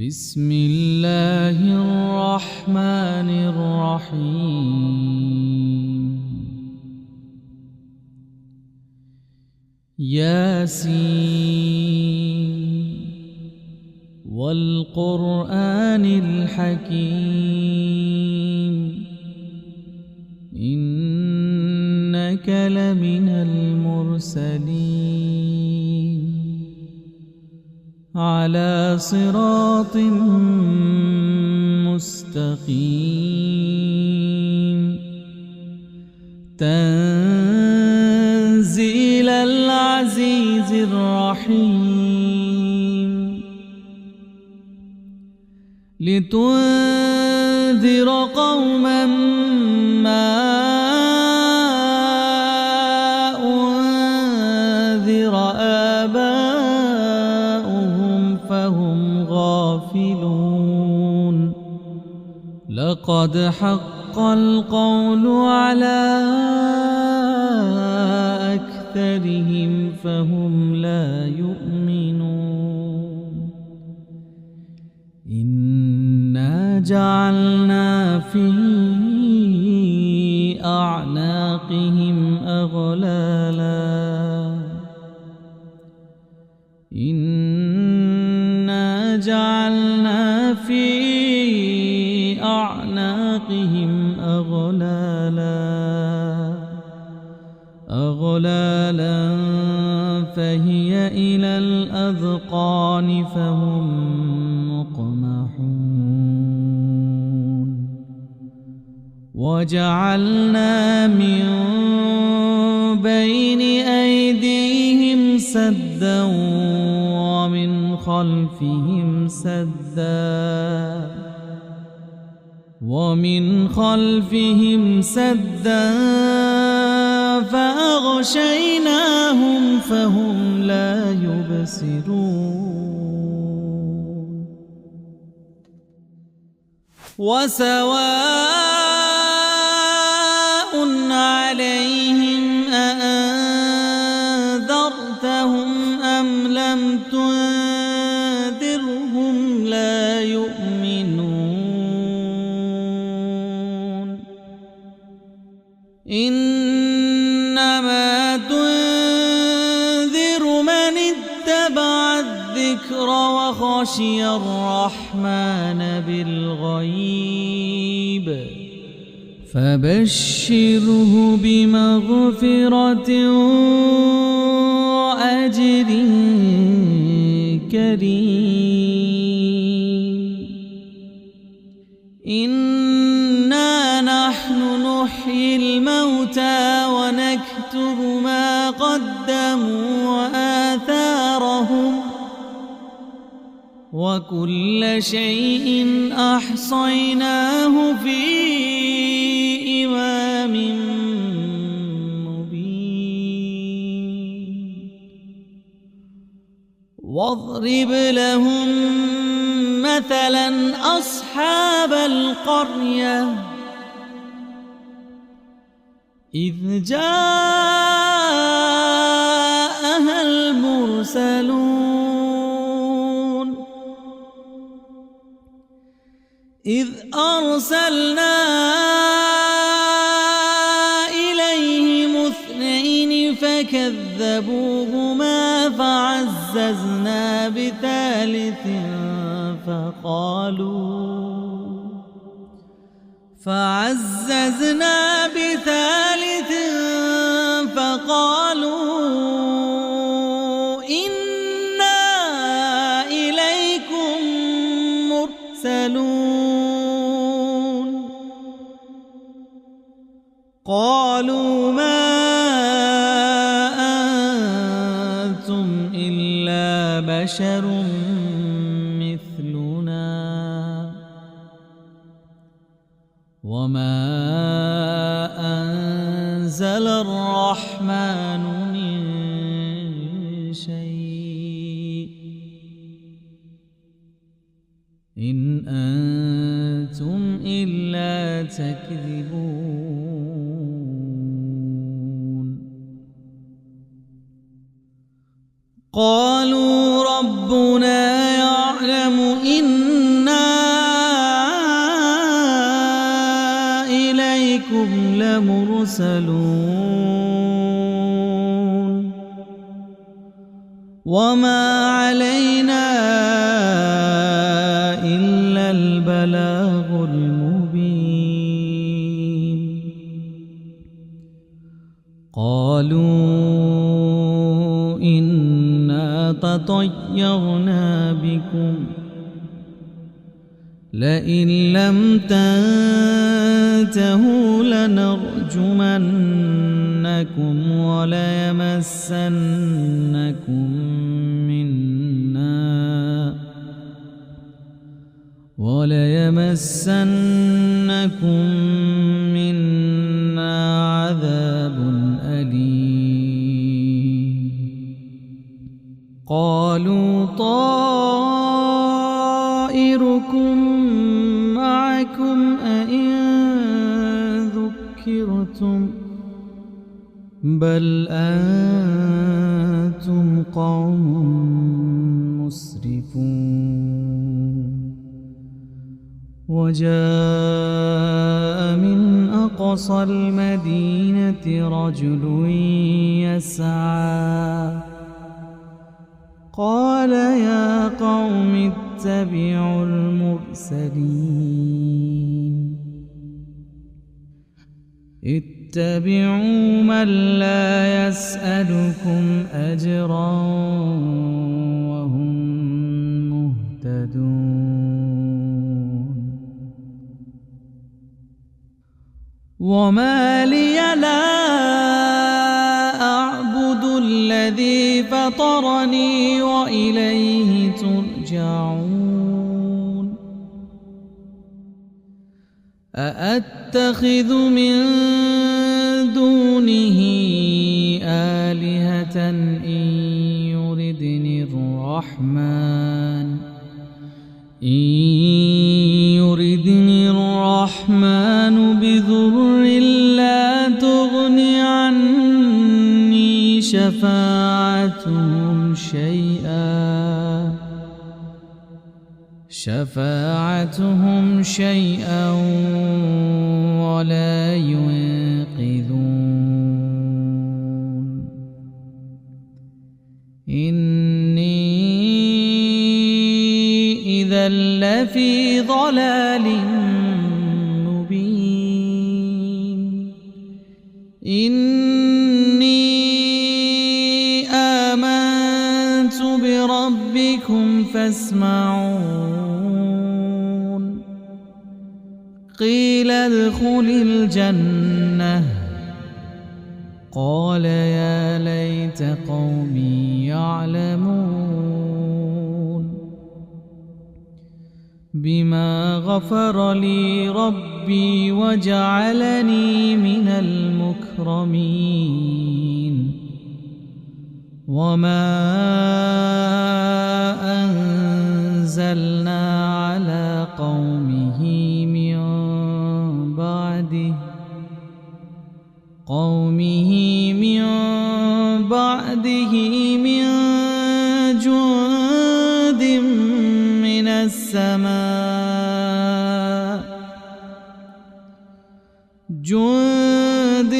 بسم الله الرحمن الرحيم ياسين والقرآن الحكيم إنك لمن المرسلين على صراط مستقيم تنزيل العزيز الرحيم لتنذر قوما ما أنذر آباؤهم فهم غافلون لقد حق القول على أكثرهم فهم لا يؤمنون إنا جعلنا في أعناقهم أغلالا إنا جعلنا في أعناقهم أغلالا فهي إلى الأذقان فهم مقمحون وجعلنا من بين أيديهم سدا ومن خلفهم سدا فأغشيناهم فهم لا يبصرون وسواء عليهم أأنذرتهم أم لم تنذرهم لا يؤمنون إنما تنذر من اتبع الذكر وخشي الرحمن بالغيب فبشره بمغفرة وأجر كريم إنا نحن نحيي الموتى ونكتب ما قدموا وآثارهم وكل شيء أحصيناه في إمام مبين واضرب لهم مثلا أصحاب القرية إذ جاءها المرسلون إذ أرسلنا إليهم اثنين فكذبوهما فعززنا بثالث فقالوا إنا إليكم مرسلون قالوا ما أنتم إلا بشر مثلنا وما أنزل الرحمن من شيء إن أنتم إلا تكذبون قالوا ربنا يعلم وإنا إليكم لمرسلون وما علينا إلا البلاغ المبين قالوا إنا تطيرنا بكم لئن لم تنتهوا لنرجمنكم وليمسنكم منا عذاب أليم قالوا طائركم معكم أئن ذكرتم بل أنتم قوم مسرفون وجاء من أقصى المدينة رجل يسعى قال يا قوم اتبعوا المرسلين اتبعوا من لا يسألكم أجرا وهم مهتدون وما لي لا أعبد الذي فطرني وإليه ترجعون أأتخذ من دونه آلهة إن يردني الرحمن بضر لا تغن عني شفاعتهم شيئا ولا ينقذون إني إذا لفي ضلال مبين إني آمنت بربكم فاسمعون قيل ادخل الجنة قال يا ليت قومي يعلمون بما غفر لي ربي وجعلني من المكرمين وما أنزلنا على قومه من بعده من جند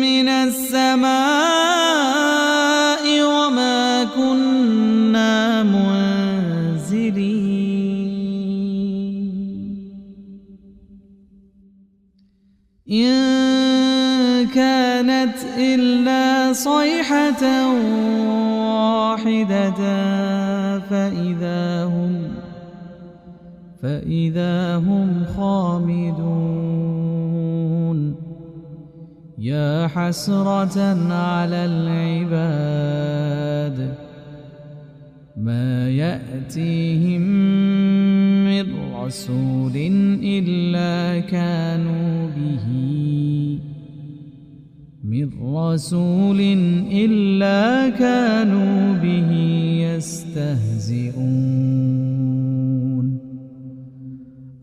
من السماء وما كنا منزلين إن كانت إلا صيحة واحدة فإذا هم خامدون يا حسرة على العباد ما يأتيهم من رسول إلا كانوا به يستهزئون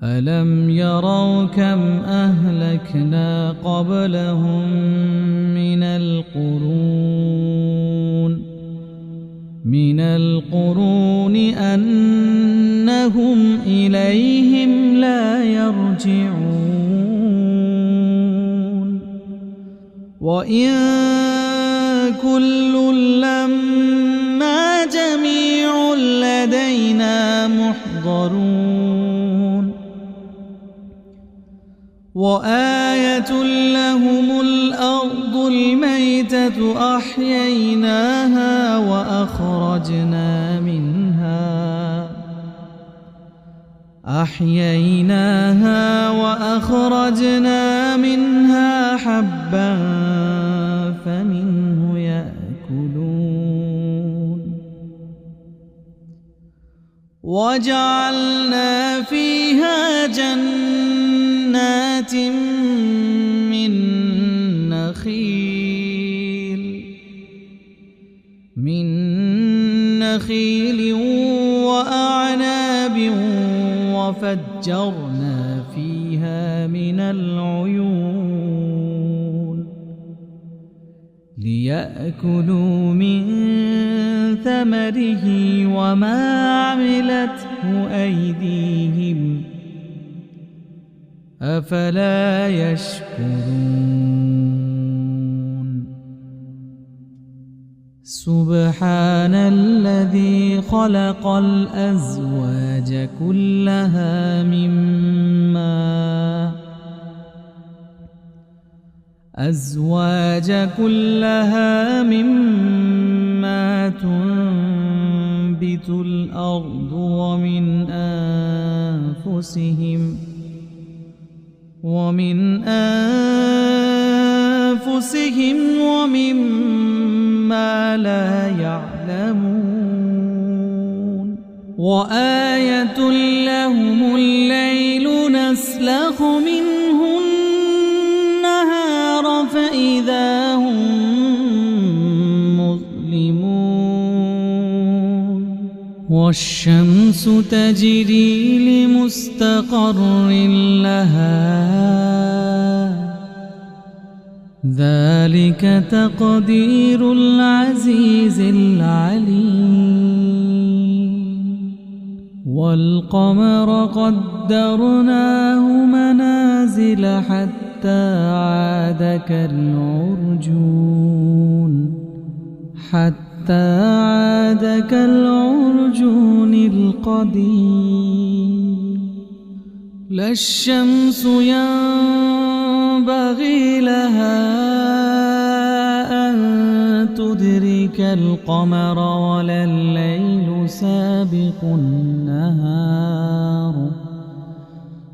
ألم يروا كم أهلكنا قبلهم من القرون أنهم إنهم إليهم لا يرجعون وإن كل لما جميع لدينا محضرون وآية لهم الأرض الميتة أحييناها وأخرجنا منها حبا فمنه يأكلون وجعلنا فيها جنات من نخيل وأعناب وفجرنا فيها من العيون ليأكلوا من ثمره وما عملته أيديهم أفلا يشكرون سبحان الذي خلق الأزواج كلها مما تنبت الأرض ومن أنفسهم ومما لا يعلمون وآية لهم الليل نسلخ منه النهار فإذا هم مظلمون والشمس تجري لمستقر لها ذلك تقدير العزيز العليم والقمر قدرناه منازل حتى عاد كالعرجون القديم لا الشمس ينبغي لها أن تدرك القمر ولا الليل سابق النهار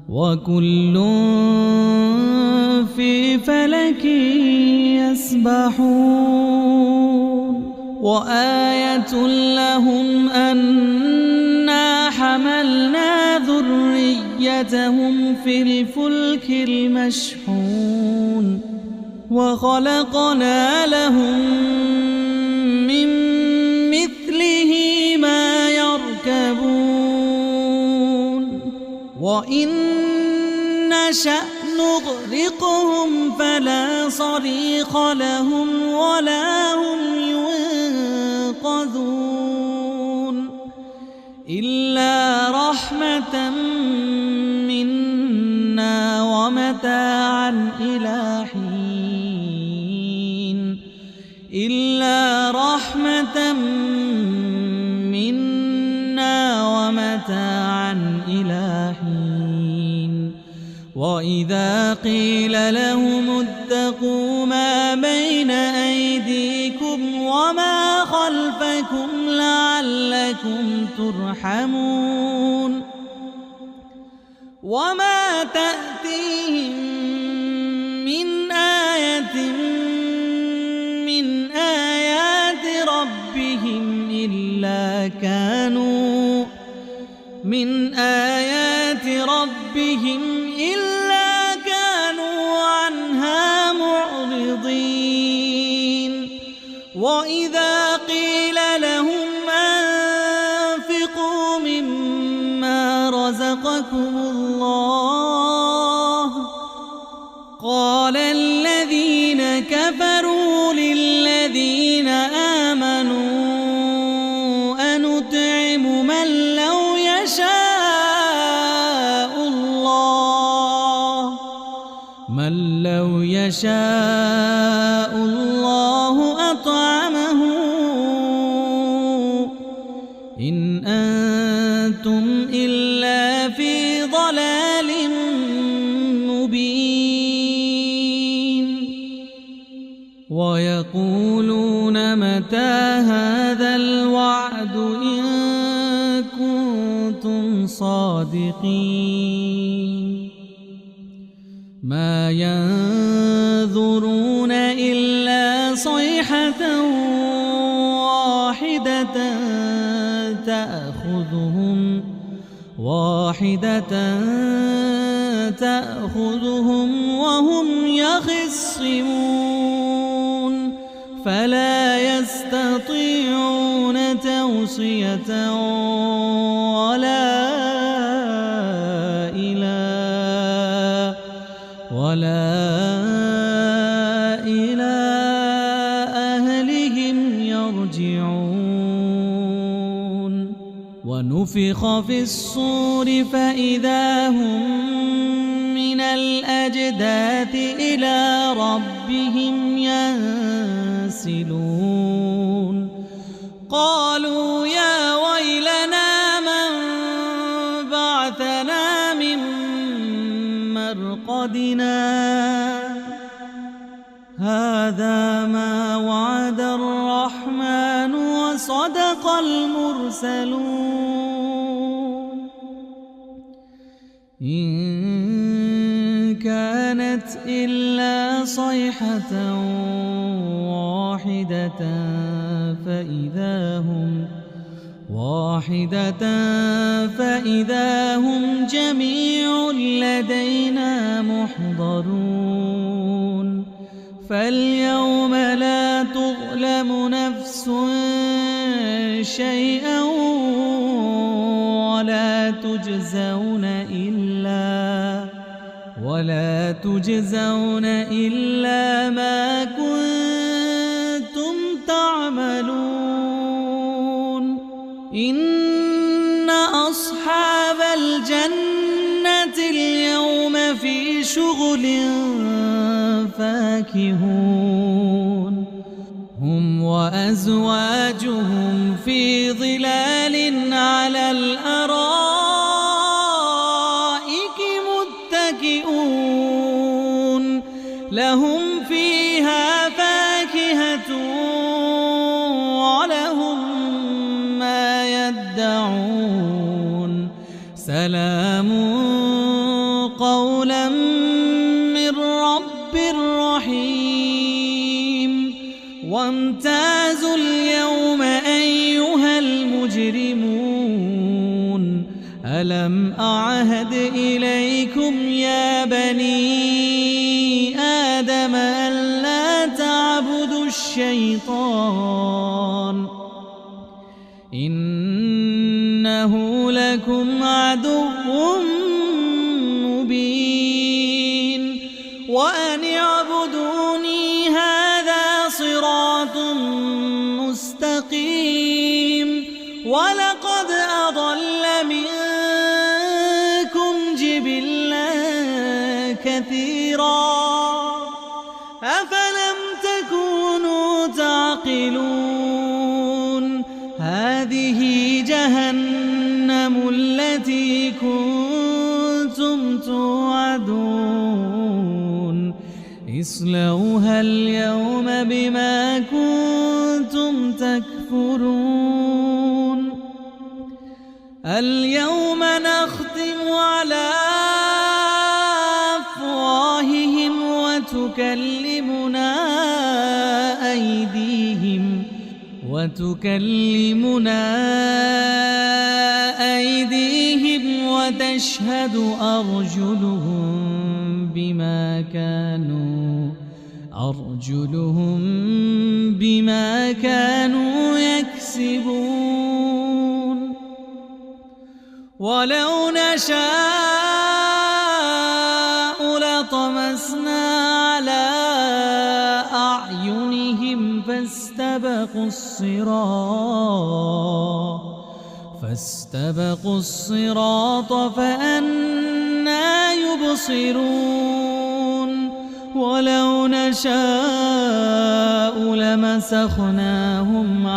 وكل في فلك يسبحون وآية لهم أنا حملنا ذريتهم في الفلك المشحون وخلقنا لهم من مثله ما يركبون وإن نشأ نغرقهم فلا صريخ لهم ولا هم ينقذون إلا رحمة منا ومتاعا إلى حين إلا رحمة منا ومتاعا إلى حين وإذا قيل لهم اتقوا ما بين أيديكم وما خلفكم لعلكم ترحمون وما تأتيهم من آية من آيات ربهم إلا كانوا عنها معرضين وإذا قيل لهم أنفقوا مما رزقكم الله قال الذين كفروا للذين آمنوا أنطعم من لو يشاء يشاء الله أطعمه إن أنتم إلا في ضلال مبين ويقولون متى هذا الوعد إن كنتم صادقين ما ينظرون إلا صيحة تأخذهم وهم يخصمون فلا يستطيعون توصية ولا إلى أهلهم يرجعون ونفخ في الصور فإذا هم من الأجداث إلى ربهم ينسلون قالوا يا ويلنا من بعثنا من مرقدنا هذا ما وعد الرحمن وصدق المرسلون إن كانت إلا صيحة فإذا هم جميع لدينا محضرون فاليوم لا تظلم نفس شيئا ولا تجزون إلا ما كنتم تعملون إن أصحاب الجنة اليوم في شغل فاكهون هم وأزواجهم في ظلال على الأرائك متكئون لهم فيها فاكهة ولهم ما يدعون سلام قولا من رب رحيم وامتازوا اليوم أيها المجرمون ألم أعهد إليكم يا بني آدم ألا تعبدوا الشيطان إنه لكم عدو مبين وأن اعبدوني هذا صراط مستقيم ولقد أضل منكم جبلا كثيرا أفلم تكونوا تعقلون هذه جهنم التي كنتم توعدون اصلوها اليوم بما كنتم تكفرون اليوم نختم على أفواههم وتكلمنا أيديهم وتشهد أرجلهم بما كانوا يكسبون ولو نشاء لطمسنا على أعينهم فاستبقوا الصراط فأنى يبصرون ولو نشاء لمسخناهم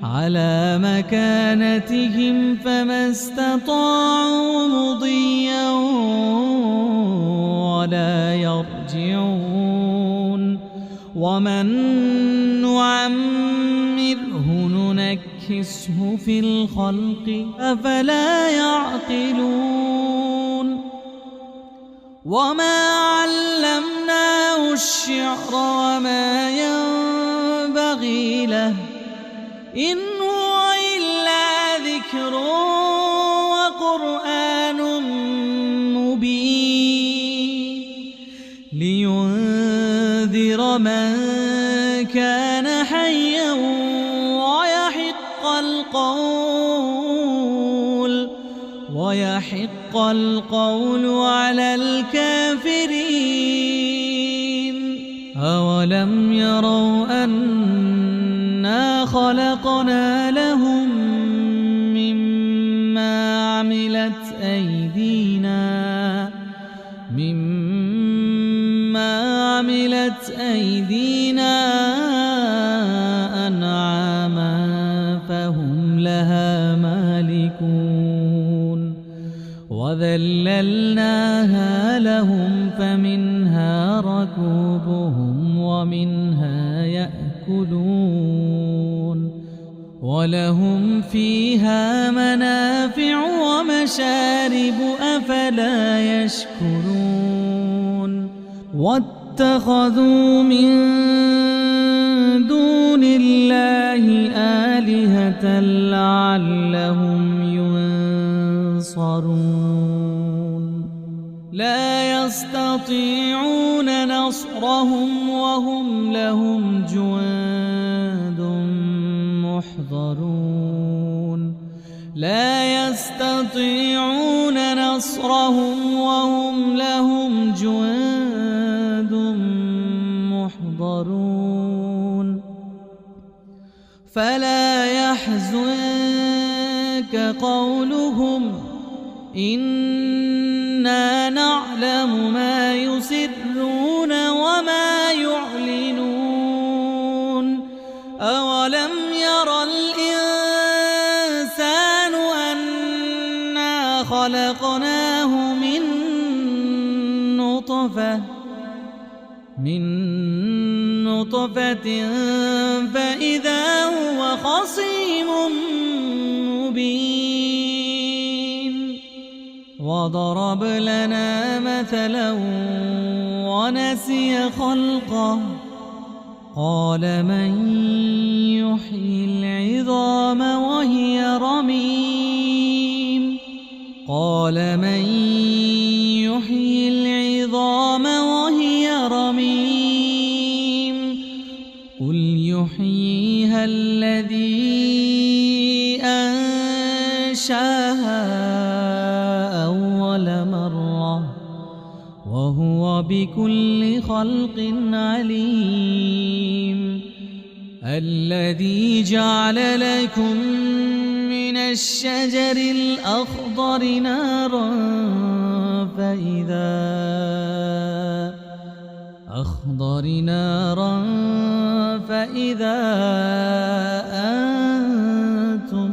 على مكانتهم فما استطاعوا مضيا ولا يرجعون ومن نعمره ننكسه في الخلق أفلا يعقلون وما علمناه الشعر وما ينبغي له إن هو إلا ذكر وقرآن مبين لينذر من كان حيا ويحق القول على الكافرين أولم يروا أنا خلقنا لهم مما عملت أيدينا أنعاما فهم لها مالكون وذللناها لهم فمنها ركوبهم ومنها يأكلون ولهم فيها منافع ومشارب أفلا يشكرون واتخذوا من دون الله آلهة لعلهم ينصرون لا يستطيعون نصرهم وهم لهم جند محضرون لا يستطيعون نصرهم وهم لهم جند محضرون فلا يحزنك قولهم إنا نعلم ما يسرون وما يعلنون أولم ير الإنسان أنا خلقناه من نطفة فإذا هو خصيم مبين وضرب لنا مثلا ونسي خلقه قال من يحيي العظام وهي رميم قل يحييها الذي أنشاها أول مرة وهو بكل خلق عليم الذي جعل لكم من الشجر الأخضر نارا فإذا أنتم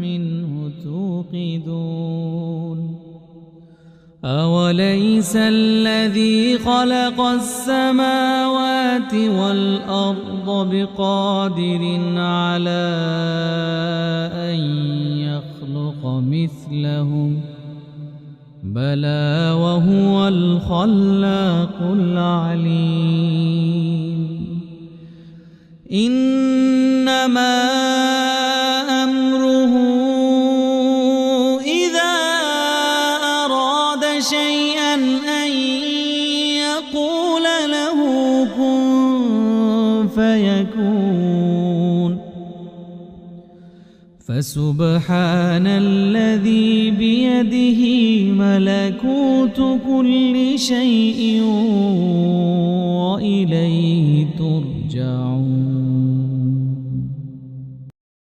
منه توقدون أوليس الذي خلق السماوات والأرض بقادر على أن يخلق مثلهم بلى وهو الخلاق العليم إنما أمره إذا أراد شيئا أن يقول له كن فيكون فسبحان الذي بيده ملكوت كل شيء وإليه ترجعون